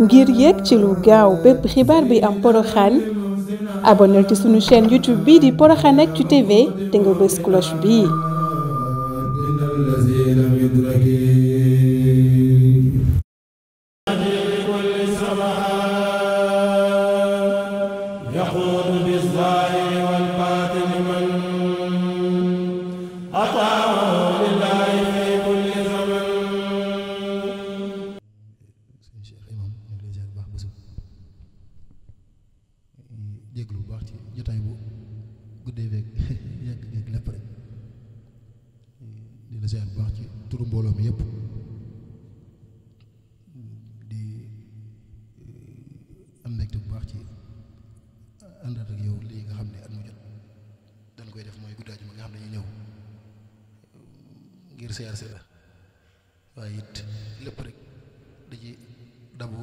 ngir yéeg ci lu gaaw bépp xibaar bi am Porokhane abonnel ci sunu chaîne YouTube bii di Porokhaneactu TV te nga bës cloche bii. jéglu bu baax ci jotaay bu guddee beeg yàgg geeg lépp rek di la ziar bu baax ci turu mbooloo mi yëpp di am mbégte bu baax ci àndaat ak yow lii nga xam ne at mu jot dañ koy def mooy guddaaju ma nga xam ne ñu ñëw ngir ziar si la waaye it lépp rek da ci dabu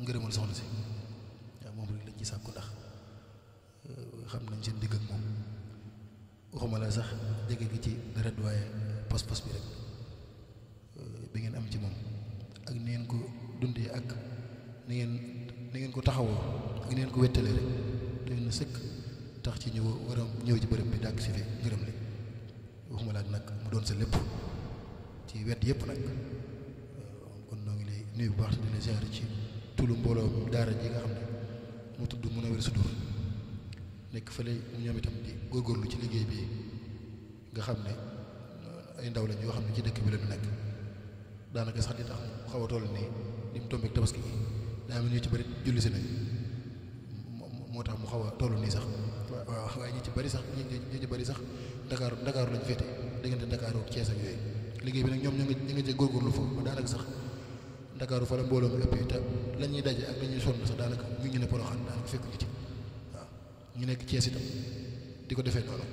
ngërëmal soxna si waaw moom rek lañ ci sàkku ndax xam nañ seen digg ak moom waxuma la sax jege gi ci deret waaye pas-pas bi rek bi ngeen am ci moom ak ni ngeen ko dundee ak ni ngeen ko taxawoo ak ni ngeen ko wettalee rek doy na sëkk tax ci ñu war a ñëw ci bërëb bi dàkk si fi ngërëm li waxuma la nag mu doon sa lépp ci wet yëpp nag kon noo ngi lay nuyu bu baax di la ziar ci tulu mbooloo daara ji nga xam ne mu tudd Munawwirus Sudur nekk fële ñoom itam di góorgóorlu ci liggéey bi nga xam ne ay ndaw lañ yoo xam ne ci dëkk bi la ñu nekk daanaka sax di tax mu xaw a toll nii ni mu tombeek tabaski gi daa mel ñu ci bëri julli si nañ moo tax mu xaw a toll nii sax waaw waaye ñi ci bëri sax ñi ci bëri sax Ndakaaru lañ féete diggante Ndakaaru ak Thiès ak yooyu liggéey bi nag ñoom ñu nga ci góorgóorlu foofu ba daanaka sax Ndakaaru fa la mbooloo mi ëppee te la ñuy daje ak la ñuy sonn sax daanaka ñu ngi ne Porokhane daanaka fekk ñu ci waaw ñu nekk Thiès itam di ko defee noonu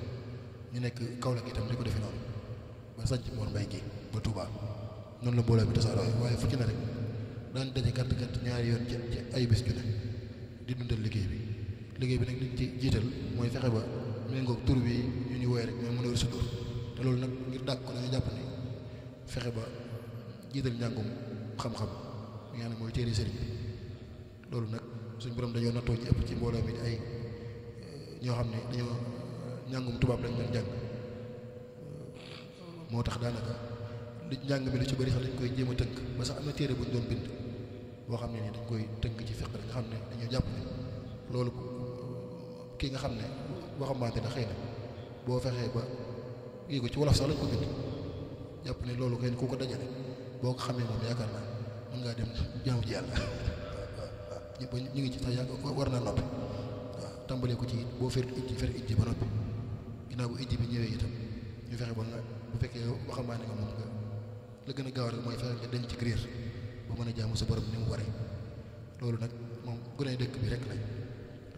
ñu nekk Kaolack itam di ko defee noonu ba sanc Mor Mbaye gi ba Touba noonu la mbooloo mi tasaaroo waaye fu ci ne rek daan daje gàtt ñaari yoon ci ay bés ju ne di dundal liggéey bi nag liñ ci jiital mooy fexe ba méngoog tur bi ñu ñu woowee rek mooy Munawwirus Sudur te loolu nag ngir dàq ko dañuy jàpp ni fexe ba jiital njàngum xam-xam mi nga xam ne mooy téere sëriñ bi loolu nag suñ borom dañoo nattoo ci ëpp ci mbooloo mi ay ñoo xam ne dañoo njàngum tubaab lañ doon jàng moo tax daanaka li njàng mi lu ci bëri sax dañ koy jéem a tënk ba sax am na téere bu ñu doon bind boo xam ne ni dañ koy tënk ci fiqh nga xam ne dañoo jàpp ne loolu kii nga xam ne waxambaante na xëy na boo fexee ba kii ko ci wolof sax lañ ko bind jàpp ne loolu kay ku ko dajale boo ko xamee moom yaakaar naa mën ngaa dem jaamu ci yàlla waaw ñu ngi ci sax yàgg war naa noppi waaw tàmbalee ko ci boo fer ijji ba noppi ginnaaw bu ijji bi ñëwee itam ñu fexe ba nga bu fekkee waxambaane nga moom nga la gën a gaaw rek mooy fexe nga denc ci griir ba mën a jaamu sa borom ni mu waree loolu nag moom gën a dëkk bi rek lañ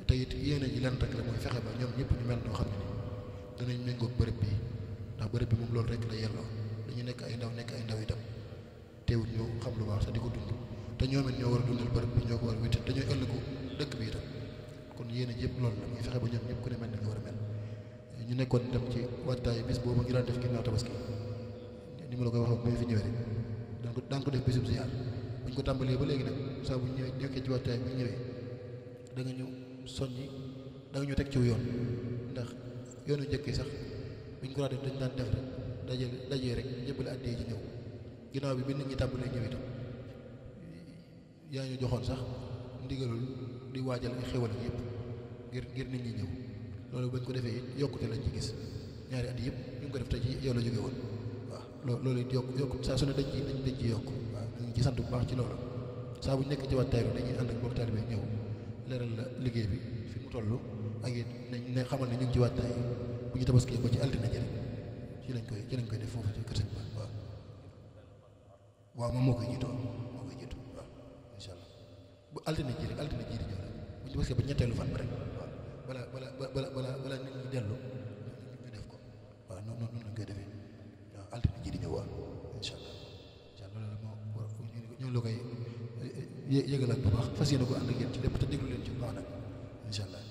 te it yéene ji lan rek la mooy fexe ba ñoom ñëpp ñu mel noo xam ne ni danañ méngoog bërëb bi ndax bërëb bi moom loolu rek la yelloo dañu nekk ay ndaw itam teewut ñu xam lu baax sax di ko dund te ñoom it ñoo war a dundal bërëb bi ñoo ko war a wétti dañooy ëllëgu dëkk bi itam kon yéene ji yëpp loolu la muy fexe ba ñoom ñëpp ku ne mel ni nga war a mel ñu nekkoon itam ci waajtaay bis boobu ñu daan def ginnaaw tabaski ni ma la koy waxee bu ñu fi ñëwee rek daan ko def bisum ziar buñ ko tàmbalee ba léegi nag saa bu ñëwee nekkee ci waajtaay bu ñëwee da nga ñu soññi da nga ñu teg ci yoon ndax yoonu njëkkee sax buñ ko daan def dañ daan def rek dajee rek jëbbale àddee ji ñëw ginnaaw bi nit ñi tàmbalee ñëw itam yaa ñu joxoon sax ndigalul di waajal ay xéwal yëpp ngir nit ñi ñëw loolu bañ ko defee it yokkute lañ ci gis ñaari at yëpp ñu ngi ko def te ci yow la jóge woon waaw loolu it yokk saa su ne dañ ci yokk waaw dañ ci sant bu baax ci loolu saa bu ñu nekk ci waajtaay bi dañuy ànd ak mbokk taalibe ñëw leeral la liggéey bi fi mu toll ak it ne xamal ne ñu ngi ci waajtaay bu ñu tabaski ba ci altine ji rek ci lañ koy def foofu ci kër sëñ ba waaw moom moo koy jiitu waaw incha allah bu altine ji di ñëw rek bu ñu tabaski ba ñetteelu fan ba rek waaw bala nit ñi dellu ñu def ko waaw noonu lañ koy defee waaw altine ji di ñëw waaw incha allah loolu moo war ñoo la koy yëgalaat bu baax fas yéene ko ànd ak yéen ci lépp te déglu leen ci bu baax nag incha allah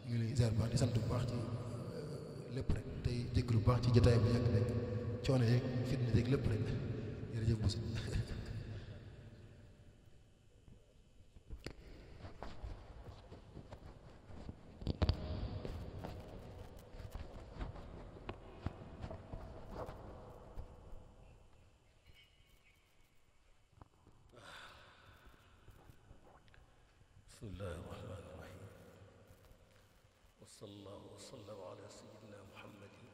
ñu ngi lay ziar bu baax di sant bu baax ci lépp rek tey jégalu bu baax ci jotaay bu yàgg rek coono yeeg fitna yeeg lépp rek jërëjëf Moussa bismillahi irrahmani irrahim wa sallallahu wa sallam ala sayyidina muhammadin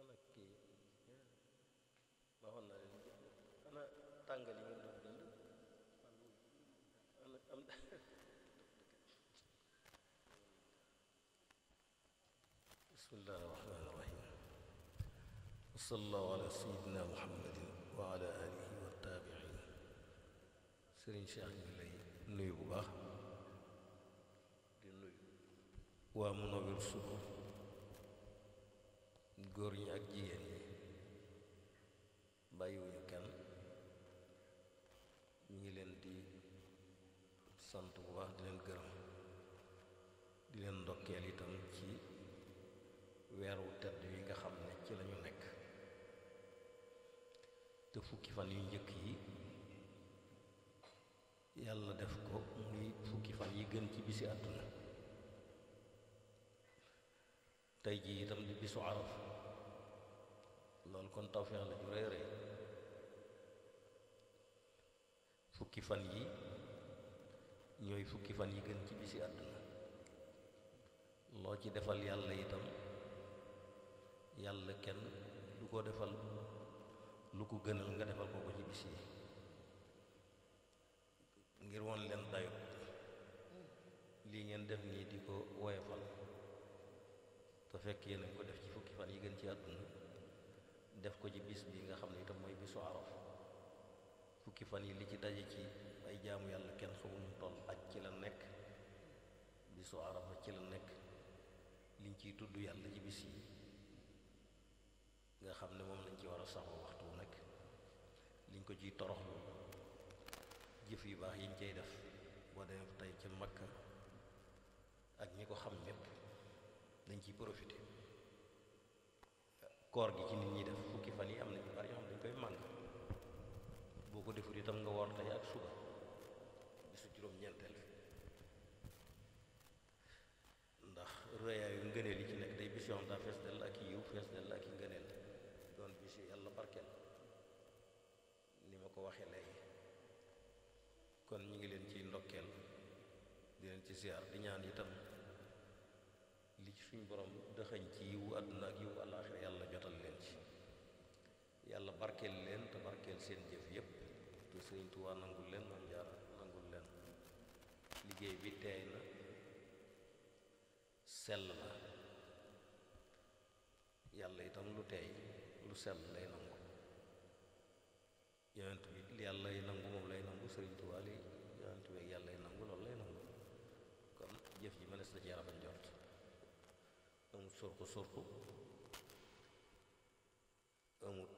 ana kii waxoon naa leen ana tàngal yi ngeen doon bind ana am bismillahi irrahmani irrahim wa sallallahu ala sayyidina muhammadin wa ala alihi wa taabiin sëriñ Cheikh ngi lay nuyu bu baax di nuyu waa Munawwir Sudur góor ñi ak jigéen ñi bàyyiwuñu kenn ñu ngi leen di sant bu baax di leen gërëm di leen ndokkeel itam ci weeru tedd yi nga xam ne ci lañu nekk te fukki fan yu njëkk yi yàlla def ko muy fukki fan yi gën ci bisi àdduna tey jii itam di bisu araf loolu kon tawfeex la ju rëy rëy fukki fan yi ñooy fukki fan yi gën ci bisi àdduna loo ci defal yàlla itam yàlla kenn du ko defal lu ko gënal nga defal ko ci bis yi ngir won leen dayo lii ngeen def nii di ko woyofal te fekk yéen ko def ci fukki fan yi gën ci àdduna def ko ci bis bi nga xam ne itam mooy bisu araf fukki fan yi li ci daje ci ay jaamu yàlla kenn xamul mu toll aj ci la nekk bisu arafa ci la nekk liñ ciy tudd yàlla ci bis yi nga xam ne moom lañ ci war a saxoo waxtu wu nekk liñ ko ciy toroxlu jëf yu baax yiñ cay def boo demee tey ca Makka ak ñi ko xam ñépp dañ ciy profité koor gi ci nit ñi def fukki fan yi am na ñu bari ñoo xam dañ koy màng boo ko deful itam nga woor tey ak suba bisu juróom-ñeenteel ndax rëyaayu ngëneel yi ci nekk day bis yoo xam daa fees dell ak i yiw fees dell ak i ngëneel doon bis yu yàlla barkeel ni ma ko waxee léegi kon ñu ngi leen ciy ndokkeel di leen ci ziar di ñaan itam li ci suñ borom dëxëñ ci yiwu àdduna ak yiwu àllaaxira yàlla jotal leen ci yàlla barkeel leen te barkeel seen jëf yépp te Sëriñ Tuubaa nangul leen Maam Jaara nangul leen liggéey bi teey na sell na yàlla itam lu teey lu sell lay nangu yonent bi li yàlla lay nangu moom lay nangu Sëriñ Tuubaa li yonent bi yàlla lay nangu loolu lay nangu kon jëf ji mënees na ci rafet njort amut surku amut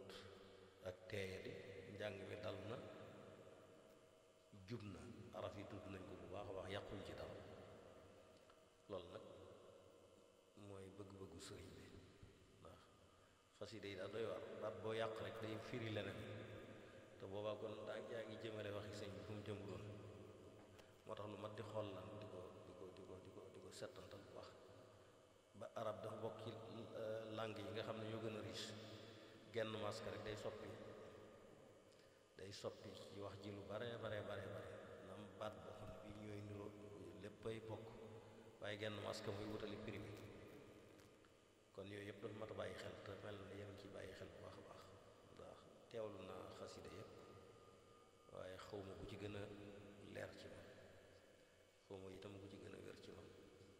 ak teeyadi njàng mi dal na jub na araf yi tudd nañ ko bu baax a baax yàquñ ci dara loolu nag mooy bëgg-bëggu sëriñ bi ndax xasida yi daa doy war baat boo yàq rek day firi leneen te boobaa kon daa yaa ngi jëmale waxi sëñ bi fu mu jëmuloon moo tax lu mat di xool lan di ko settantal bu baax ba arab dafa bokk ci langue yi nga xam ne ñoo gën a riche genn masque rek day soppi ci wax ji lu bare nam baat boo xam ne bii ñooy niroo léppay bokk waaye genn masque muy wutali primé kon yooyu yëpp dafa mat a bàyyi xel te mel na yéen ci bàyyi xel bu baax a baax ndax teewlu naa xasida yëpp waaye xawma ku ci gën a leer ci man xawma itam ku ci gën a wér ci man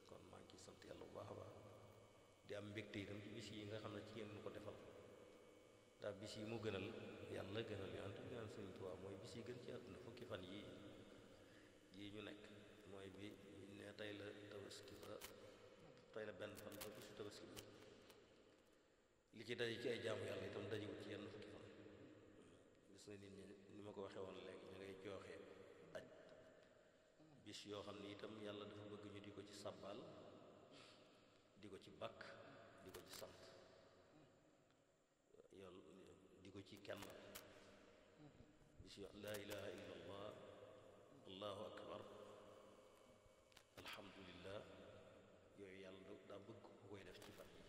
kon maa ngi ciy sant yàlla bu baax a baax di am mbégte itam ci bis yi nga xam ne ci ngeen ko defal ndax bis yi mu gënal yàlla gënal yonent bi gënal Sëriñ Tuubaa mooy bis yi gën ci àdduna fukki fan yii ñu nekk mooy bi ne tey la tabaski ba tey la benn fan ba bisu tabaski bi li ci daje ci ay jaamu yàlla itam dajewut ci yenn fukki fan gis nga nit ñi ni ma ko waxee woon léegi ñu ngay jooxe aj bis yoo xam ne itam yàlla dafa bëgg ñu di ko ci sàbbaal di ko ci bàkk di ko ci sant yow di ko ci kenn bis yo laa ilaha illa allah allahu akbar alhamdulillah yooyu yàlla daa bëgg ku koy def ci fan yi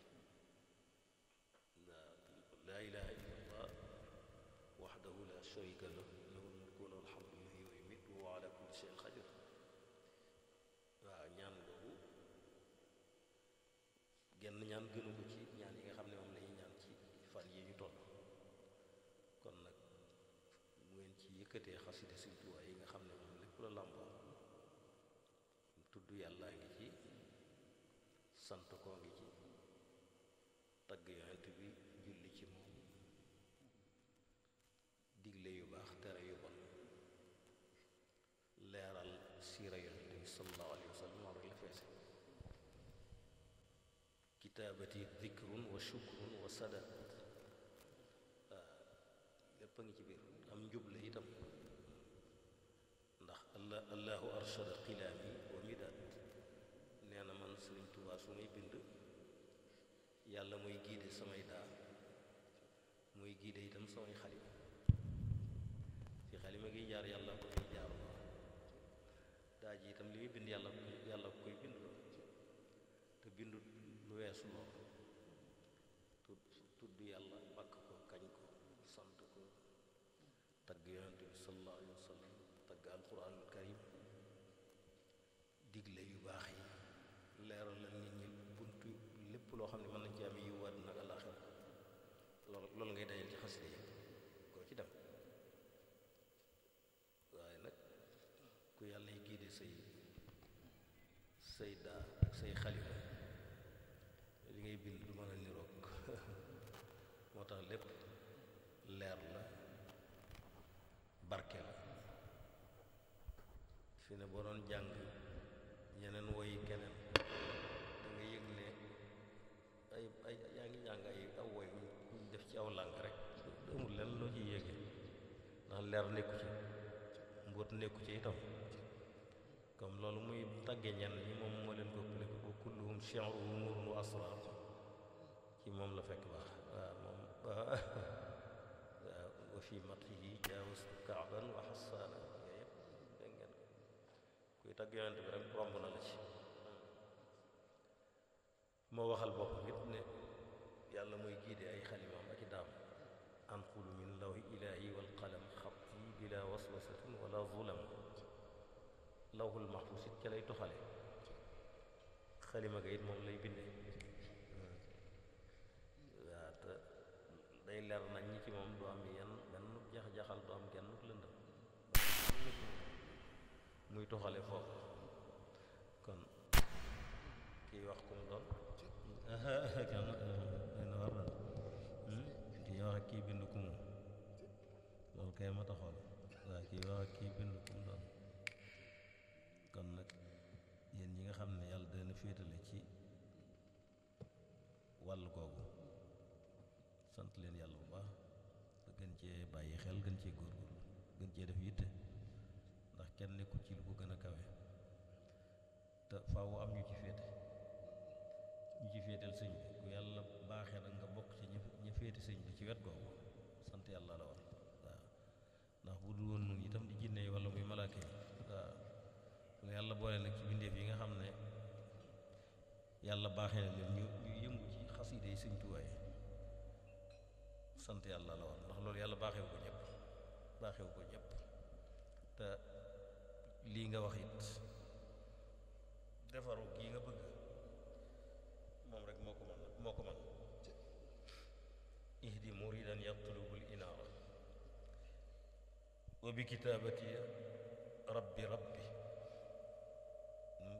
laa ilaha illa allah sharika lahu lahul mulku wa lahul hamdu yuhyi wa yumiitu wa huwa ala kulli shay'in qadir. waaw ñaan boobu genn ñaan gënu ko ci ñaan yi nga xam ne moom lañuy ñaan ci fan yi ñu toll. kon nag mu ngeen ci yëkkatee xasida Sëñ Tuubaa yi nga xam ne moom lépp la làmboo, tudd yàllaa ngi ci, sant koo ngi ci, tagg yonent bi, julli ci moom, digle yu baax tere yu bon, leeral siira yonent bi sallallahu alayhi wa sallam rek la feese. kitaabati dikrun wa shukrun wa sadat, lépp a ngi ci biir. am njub la itam, ndax allahu arshada xilaami wa midaat. nee na man Sëriñ Tuubaa su may bind yàlla mooy giide samay daa, mooy giide itam samay xalima. fi xalima gi jaar yàlla ko fiy jaar la, daa ji itam li muy bind yàlla ko koy bind te bindut lu weesu loolu. tudd yàlla, bàkk ko, kañ ko, sant ko, tagg yonent bi sallallahu alayhi wa sallam, tagg alquranul karim, digle yu baax yi, leeral la nit ñi buntu lépp loo xam ne mën nañ ci am yiw àddina ak àllaaxira. loolu ngay dajal ci xasida yi koo ci dem. waaye nag ku yàlla yi giide say daa ak say xalima, li ngay bind du mën a niroog moo tax lépp leer la, barke la. fi ne boo doon jàng yeneen woyi keneen da nga yëg ne ay yaa ngi jàng aw woy buñ def ci aw làng rek, amul lenn loo ciy yéege, ndax leer nekku ci, mbóot nekku ci itam. comme loolu muy tàgge ñenn ñi moom moo leen ko ëppale ko kulluhum shi'ruhu nuurun wa asraar, ci moom la fekk baax. waaw moom waaw wa fi matihi jaawastu kaaban wa xasaana, yooyu yëpp dégg ngeen kuy tàgg yonent bi rek romb na la ci. moo waxal boppam it ne yàlla mooy giide ay xalimaam ak i daam. anqulu min lawhi ilaahi wal qalam xatti bila waswasatin wala zulam. lawhul mahfuus it ca lay toxale, xalima ga it moom lay binde. waaw te day leer nañ ñi ci moom, du am yenn benn jax-jaxal, du am genn lëndëm, muy toxale foofu. kon kiy wax ku mu doon kan war na kii wax ak kii bind ku mu, loolu kay ma taxool. waaw kii wax ak kii bind ku mu doon. kon nag yéen ñi nga xam ne yàlla dana féetale ci wàll googu, sant leen yàlla bu baax te gën cee bàyyi xel, gën cee góorgóorlu, gën cee def yitte, ndax kenn nekkul ci lu ko gën a kawe. te faaw am ñu ci féete, ñu ci féetal sëñ bi. ku yàlla baaxee nag nga bokk ci ña féete sëñ bi ci wet googu, sant yàlla la war. waaw ndax bu dul woon nun itam di jinne yi wala muy malaaka yi. waaw lu yàlla boole nag ci bindeef yi nga xam ne yàlla baaxee na leen ñu yëngu ci xasida yi Sëñ Tuubaa yi, sant yàlla la war. ndax loolu yàlla baaxewu ko ñëpp, baaxewu ko ñëpp. te lii nga wax it, defaru gii nga bëgg, moom rek moo ko man ihdi muridan yatlubul inaara wa bi kitaabati rabbi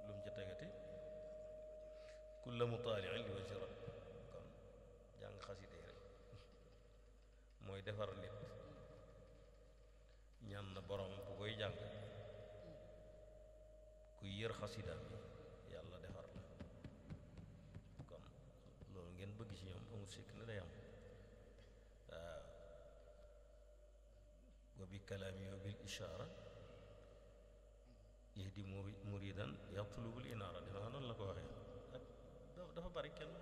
lu mu ca tegati kulla mutaali'in li wajhi rabbi. kon jàng xasida yi rek mooy defar nit. ñaan na borom bu koy jàng, kuy yër xasida bi yàlla defar la. kon loolu ngeen bëgg ci ñoom amul sikk ne day am. waaw wa bi kalaami wa bil ishaara yahdi muridan yatlubul inaara, defe naa noonu la ko waxee. ak dafa bari kenn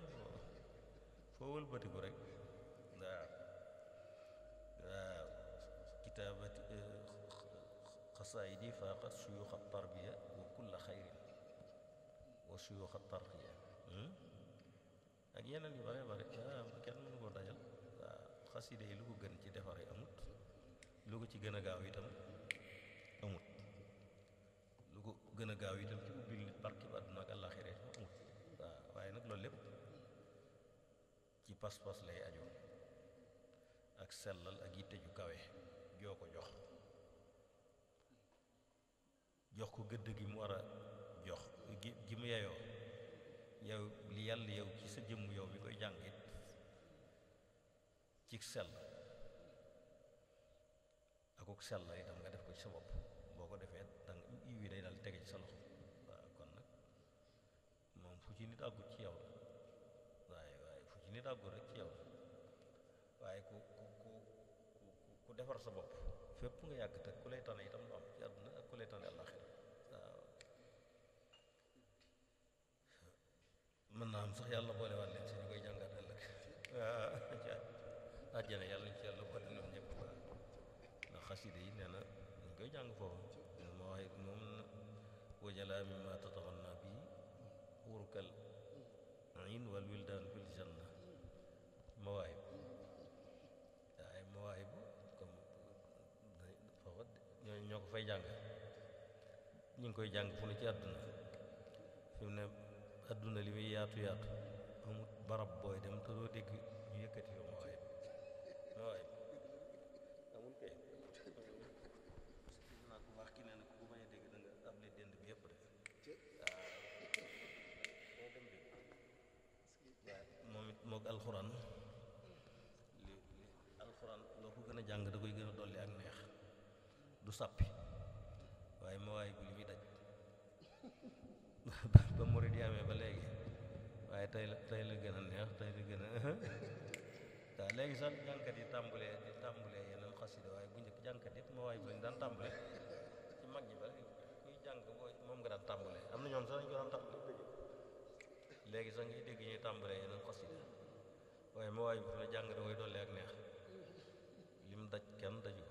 foo wëlbatiku rek. waaw waaw kitaabati xasaayidi faaqat suyuuxa tarbiya wa kulla xayrin wa suyuuxa tarqiya, ak yeneen yu bare bare. waaw kenn mënu koo dajal. waaw xasida yi lu ko gën ci defare amut, lu lu ko ci gën a gaaw itam amut lu ko gën a gaaw itam ci ubbil nit barki ba àdduna ak àllaaxira amut waaw waaye nag loolu lépp ci pas-pas lay aju ak sellal ak yitte ju kawe joo ko jox ko gëdd gi mu war a jox gi mu yeyoo yow li yàlla yow ci sa jëmm yow mi koy jàng it ci sell akuk sell la itam nga def ko ci sa bopp boo ko defee danga yiw yi day daal tege ci sa loxo waaw kon nag moom fu ci nit àggut ci yow la waaye fu ci nit àggut rek ci yow la waaye ku defar sa bopp fépp nga yàgg te ku lay tane itam lu am ci àdduna ak ku lay tane àllaaxira waaw mën naa am sax yàlla boole waat leen si ñu koy jàngat ëllëg waaw àjjana yàlla ñu ci yàlla boole ñoom ñëpp ndax xasida yi nee na ñu koy jàng foofu ma waaye moom wajala mimma tataxanna bi wurkal ayn wal wildaan fil janna mawaayib waaye mawaayib comme foofa ñoo ko fay jàng ñu ngi koy jàng fu ne ci àdduna fi mu ne àdduna li muy yaatu yaatu amut barab booy dem te doo dégg ñu yëkkati fa mawaayib amul kay naa ko wax ki nee na ku bañ a dégg da nga able dend bi yëpp de waaw dem bi waaw moom it moog alxuraan li alxuraan loo ko gën a jàng da koy gën a dolli ak neex du sàppi waaye mawaayib li muy daj ba murid yi amee ba léegi waaye tey la gën a neex tey la gën a waaw léegi sax jànkat yi tàmbulee yeneen xasida waaye bu njëkk jànkat yëpp mawaayib lañu daan tàmbule ci mag ñi ba kuy jàng moom nga daan tàmbule am na ñoom sax dañu ko daan tàmbule léegi sax ngay dégg ñuy tàmbulee yeneen xasida waaye mawaayib fi la jàng da koy dolli ak neex lim daj kenn daju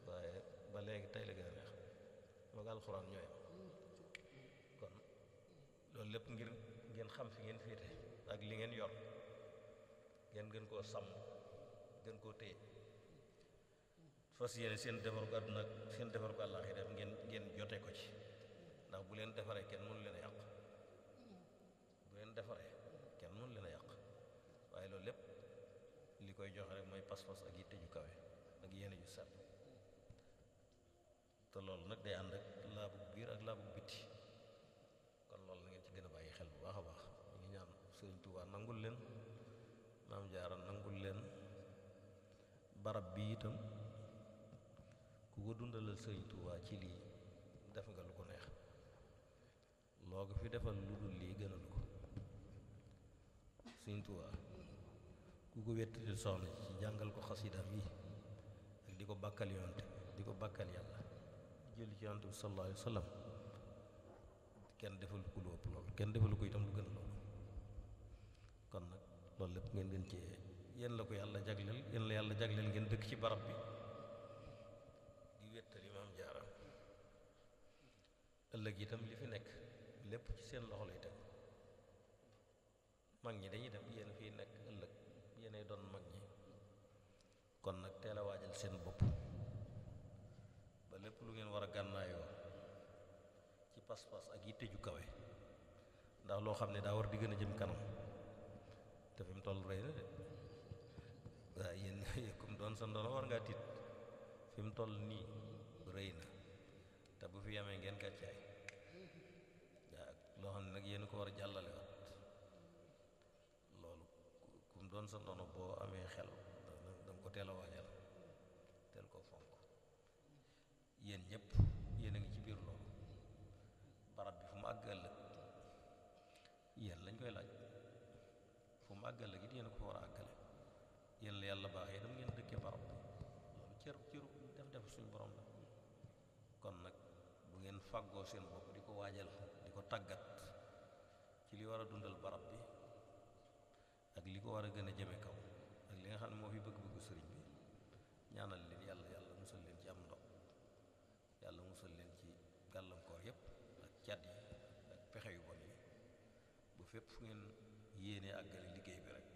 waaye ba léegi tey la gën a neex moog alxuraan ñooy kon loolu lépp ngir ngeen xam fi ngeen féete ak li ngeen yor ngeen gën koo sàmm gën koo téye fas yéene seen defar ko àdduna ak seen defar ko àllaaxira ngeen jote ko ci ndax bu leen defaree kenn mënu leen a yàq bu leen defaree kenn mënu leen a yàq waaye loolu lépp li koy joxe rek mooy pas-pas ak yitte ju kawe ak yéene ju set te loolu nag day ànd ak laabu biir ak laabu bitti kon loolu na ngeen ci gën a bàyyi xel bu baax a baax ñu ngi ñaan Sëriñ Tuubaa nangul leen Maam Jaara nangul leen barab bi itam ku ko dundalal Sëriñ Tuubaa ci lii def nga lu ko neex loo ko fi defal lu dul lii gënal ko Sëriñ Tuubaa ku ko wettali soxna ci jàngal ko xasidaam yi ak di ko bàkkal yonte di ko bàkkal yàlla di jël ci yonte bi sallallahu alayhi wa sallam kenn defal ko lu ëpp loolu kenn defal ko itam lu gën loolu kon nag loolu lépp ngeen gën ci yéen la ko yàlla jagleel yéen la yàlla jagleel ngeen dëkk ci barab bi di wettali Maam Jaara ëllëg itam li fi nekk lépp ci seen loxo lay teg mag ñi dañuy dem yéen fii nekk ëllëg yéenay doon mag ñi kon nag teel a waajal seen bopp ba lépp lu ngeen war a gànnaayoo ci pas-pas ak yitte ju kawe ndax loo xam ne daa war di gën a jëm kanam te fi mu toll rëy na de waaw yéen comme doon sa ndono war ngaa tiit fi mu toll nii rëy na te bu fi yamee ngeen gàccaay waaw loo xam ne nag yéen ko war a jàllale waat loolu kum doon sa ndono boo amee xel danga ko teel a waajal teel koo fonk yéen ñëpp yéen a ngi ci biir loolu barab bi fu mu àgg ëllëg yéen lañ koy laaj fu mu àgg ëllëg it yéen a ko fa war a àggale yéen la yàlla baax yéen ngeen dëkkee barab bi loolu cëru def suñu borom la kon nag bu ngeen fàggoo seen bopp di ko waajal di ko tàggat ci li war a dundal barab bi ak li ko war a gën a jëme kaw ak li nga xam ne moo fi bëgg-bëggu sëriñ bi ñaanal leen yàlla musal leen ci am ndox yàlla musal leen ci gàllankoor yépp ak cat yi ak pexe yu bon yi bu fépp fu ngeen yéenee àggale liggéey bi rek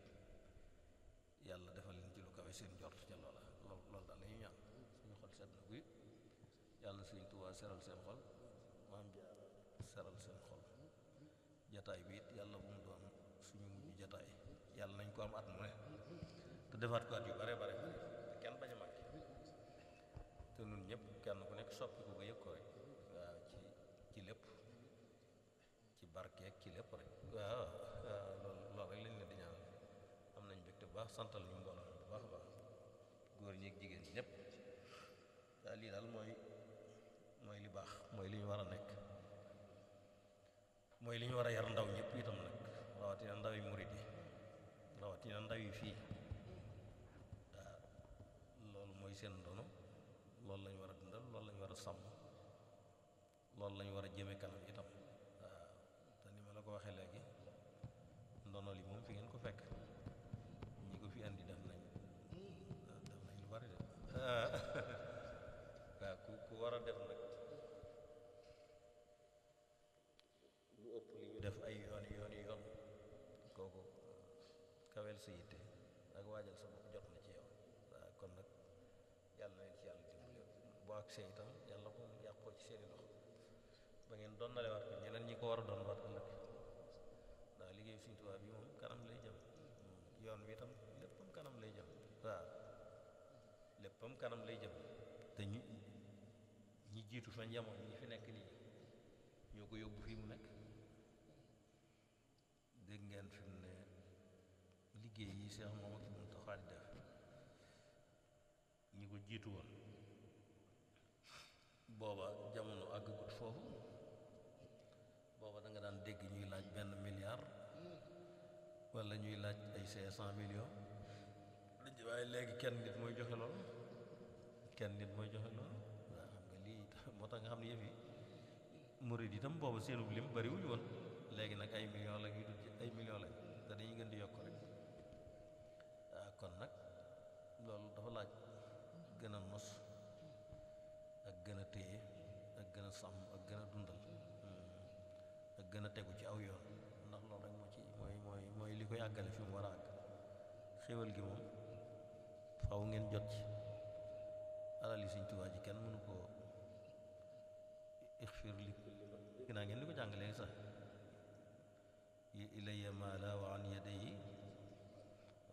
yàlla defal leen ci lu kawe seen jort ca loola loolu daal la ñuy ñaan suñu xol sedd na guy yàlla na Sëriñ Tuubaa seral seen xol maam Jaara seral seen xol jataay bi it yàlla bu mu doon suñu mujj jataay yàlla nañ ko am at mu ne te defaat ko at yu bare bare bare te kenn bañ a manqué te nun ñëpp kenn ku nekk soppi ko ba yëg ko rek waaw ci lépp ci barkeek ci lépp rek waaw loolu rek lañ leen di ñaanal am nañ mbégte bu baax santal ñu mbooloo bu baax a baax góor ñi ak jigéen ñi ñëpp daal lii daal mooy li baax mooy li ñu war a nekk mooy li ñu war a yar ndaw ñëpp itam nag rawatina ndaw yi murid yi rawatina ndaw yi fii waaw loolu mooy seen ndono loolu lañu war a dundal loolu lañu war a sàmm loolu lañu war a jëme kanam itam waaw te ni ma la ko waxee léegi ndono li moom fi ngeen ko fekk ñi ko fi andi def nañ lu bari de waaw ku war a def nag lu ëpp li ñu def ay yoon kooku kawel sa yitte ak waajal sa bopp jot na ci yow waaw kon nag yàlla na leen ci yàlla dimbali boo ak see itam yàlla moom yàqoo ci seeni loxo ba ngeen doon nalewaat ko ñeneen ñi ko war a doon waat ëllëg ndax liggéey Sëriñ Tuubaa bi moom kanam lay jëm yoon wi itam léppam kanam lay jëm waaw léppam kanam lay jëm te ñi jiitu fa njamoon ñi fi nekk nii ñoo ko yóbbu fii mu nekk dégg ngeen fi mu ne liggéey yi Seex Mamadu Muntaxaa di def ñi ko jiitu woon booba jamono àggagut foofu booba da nga daan dégg ñuy laaj $1 milliard wala ñuy laaj ay 500 millions waaye léegi kenn nit mooy joxe loolu waaw xam nga lii moo tax nga xam ne yëf yi murid itam booba seenub lim bariwuñu woon léegi nag ay millions la ñuy dugg ay millions lañ te dañuy gën di yokk rek waaw kon nag loolu dafa laaj gën a nos ak gën a téye ak gën a sàmm ak gën a dundal ak gën a tegu ci aw yoon ndax loolu rek moo ci mooy li koy àggale fi mu war a àgg xéwal gi moom faw ngeen jot ci alali Sëriñ Tuubaa ji kenn mënu koo ixfir li ginnaaw ngeen di ko jàng léegi sax ilayya maala wa an yadayi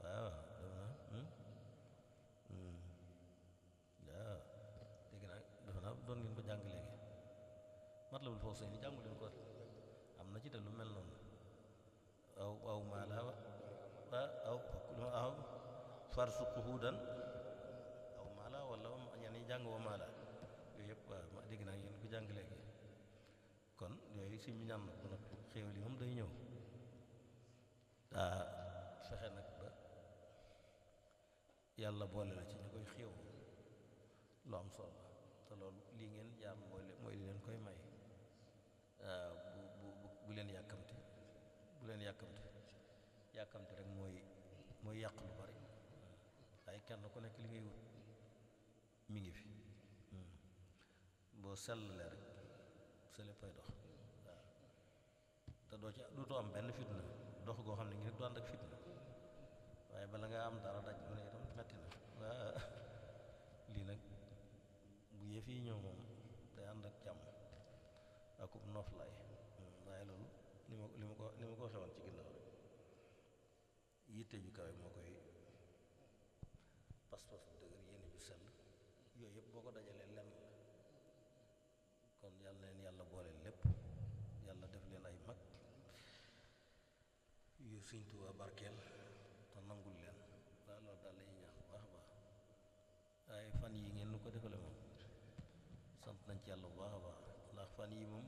waaw waaw dégg naa defe naa doon ngeen ko jàng léegi Matlabul Fawzayni jàngu leen ko am na ci te lu mel noonu aw maala aw farsuquhu dan aw maala wala ñenn ñi jàng wa maala yooyu yëpp waaw ma dégg naa ngeen ko jàng léegi kon yooyu si ñu ñaan bu nag xéewal yi moom day ñëw daa fexe nag ba yàlla boole la ci ñu koy xéew lu am solo te loolu lii ngeen jaar mooy li leen koy may bu leen yàkkamti yàkkamti rek mooy yàq lu bari waaye kenn ku nekk li ngay wut mi ngi fi boo sellalee rek sa léppay dox waaw te dootoo am benn fitna dox goo xam ne ngi rek du ànd ak fitna waaye bala nga am dara daj mu ne itam metti na waaw lii nag bu yëf yi ñëw moom day ànd ak jàmm ak noflaay waaye loolu ni ma ko waxee woon ci ginnaaw rek yitte ju kawe moo koy pas-pas bu dëgër yéene ju sell yooyu yëpp boo ko dajalee lenn la kon yàlla na leen yàlla boole lépp yàlla def leen ay mag yu Sëriñ Tuubaa barkeel te nangul leen waaw loolu daal lañuy ñaan bu baax a baax waaye fan yi ngeen nu ko defale moom sant nañ ci yàlla bu baax a baax ndax fan yi moom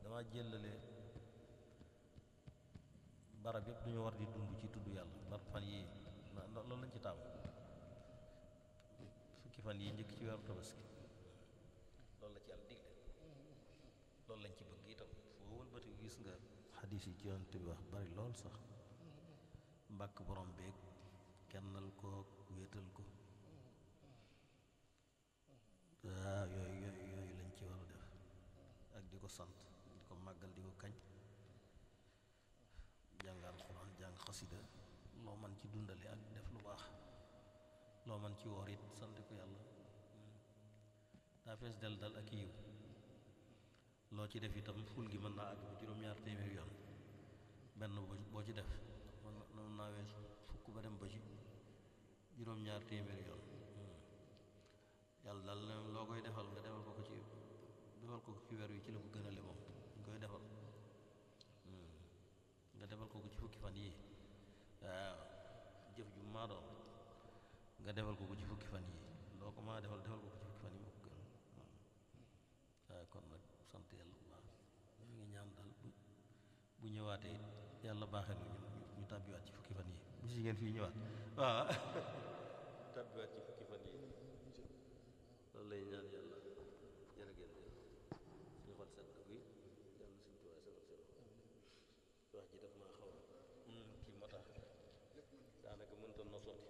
dama jëlale barab yëpp duñu war di dund ci tudd yàlla bar fan yi loolu lañ ci taamu fukki fan yi njëkk ci weeru tabaski loolu la ci yàlla digle loolu lañ ci bëgg itam foo wëlbati gis nga xadiis yi ci yonent bi wax bari lool sax mbàkk borom beeg kennal ko wéetal ko waaw yooyu lañ ci war a def ak di ko sant di ko màggal di ko kañ jàngal Alxuraan jàng xasida loo man ci dundale ak def lu baax loo man ci woor it sant ko yàlla daa fees del dal ak yiw loo ci def itam ful gi mën naa àgg ba juróom-ñaar téeméer yoon benn boo ci def mën naa wees fukk ba dem ba ci juróom-ñaar téeméer yoon yàlla daal loo koy defal nga defal ko ci weer wi ci la ko gënale moom ñu koy defal nga defal ko ci fukki fan yi waaw jëf ju maa doon nga defal ko ci fukki fan yi loo ko maa defal ko ci fukki fan yi moo ko gën waaw kon nag sant yàlla bu baax ñu ngi ñaan daal bu ñëwaatee yàlla baaxee ñu tàbbiwaat ci fukki fan yi bu si ngeen fii ñëwaat waaw tàbbiwaat ci fukki fan yi loolu lay ñaan yàlla jërëgéen suñu xol sedd bi yàlla suñu tuwaay sedd wax ji daf maa xaw kii moo tax daanaka mënta na sotti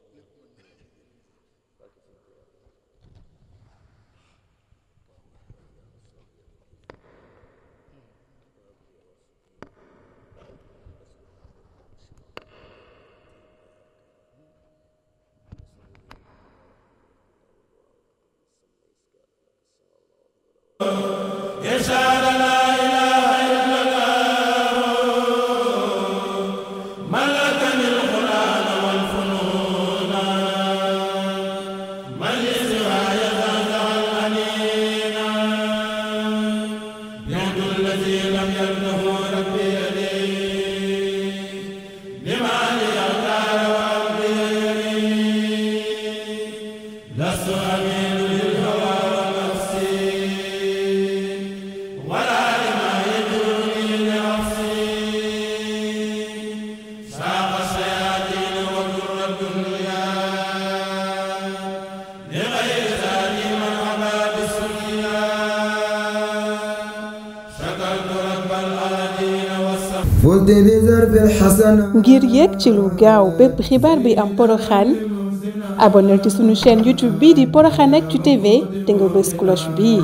ngir yegg ci lu gaaw bépp xibaar bi am Porokhane abonneel ci sunu chaîne YouTube bii di Porokhanactu TV te nga bës cloche bii